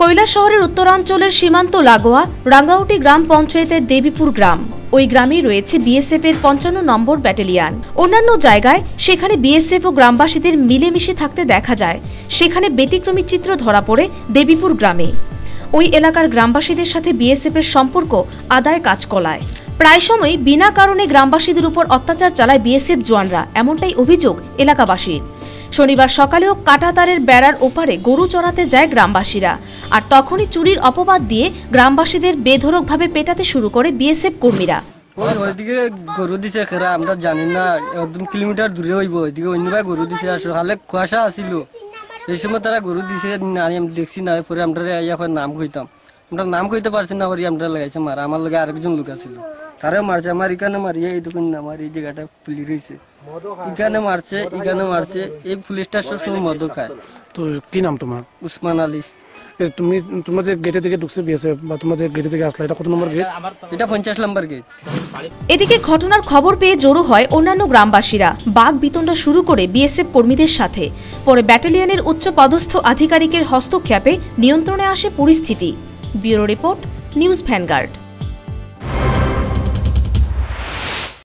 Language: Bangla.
কৈলাসহরের উত্তরাঞ্চলের সীমান্ত লাগোয়া রাঙ্গাউটি গ্রাম পঞ্চায়েতের দেবীপুর গ্রাম। ওই গ্রামেই রয়েছে বিএসএফ এর ৫৫ নম্বর ব্যাটালিয়ন। অন্যান্য জায়গায় সেখানে বিএসএফ ও গ্রামবাসীদের মিলেমিশে থাকতে দেখা যায়, সেখানে ব্যতিক্রমী চিত্র ধরা পড়ে দেবীপুর গ্রামে। ওই এলাকার গ্রামবাসীদের সাথে বিএসএফ এর সম্পর্ক আদায় কাজকলায়। প্রায় সময় বিনা কারণে গ্রামবাসীদের উপর অত্যাচার চালায় বিএসএফ জওয়ানরা, এমনটাই অভিযোগ এলাকাবাসীর। শনিবার সকালেও কাঁটাতারের বেড়ার ওপারে গরু চড়াতে যায় গ্রামবাসীরা, আর তখনই চুরির অপবাদ দিয়ে গ্রামবাসীদের বেধড়কভাবে পেটাতে শুরু করে বিএসএফ কর্মীরা। ওইদিকে গরু দিছে খেরা আমরা জানি না, ১ কিলোমিটার দূরে হইব, ওইদিকে অন্যরা গরু দিছে। আসলে কুয়াশা আসিল, এই সময় তারা গরু দিছে, আমি দেখছি না। পরে আমরা এখন নাম কইতাম, আমরা নাম কইতে পারছি না, করি আমরা লাগাইছে মারা। আমার লগে আরেকজন লোক আছিল, তারাও মারছে। আমার এখানে মারিয়ে এই দোকান আমার এই জায়গাটা তুলি রয়েছে, এখানে মারছে, এখানে মারছে। এই পুলিশটা সবসময় মদ খায়। তো কি নাম তোমার? উসমান আলী। তোমার যে গেটে থেকে ঢুকছে বিএসএফ বা তোমার যে গেটে থেকে আসলে, এটা কত নম্বর গেট? এটা ৫০ নম্বর গেট। এদিকে ঘটনার খবর পেয়ে জড়ো হয় অন্যান্য গ্রামবাসীরা, বাঘ বিতণ্ডা শুরু করে বিএসএফ কর্মীদের সাথে। পরে ব্যাটালিয়নের উচ্চ পদস্থ আধিকারিকের হস্তক্ষেপে নিয়ন্ত্রণে আসে পরিস্থিতি। Bureau report, news vanguard.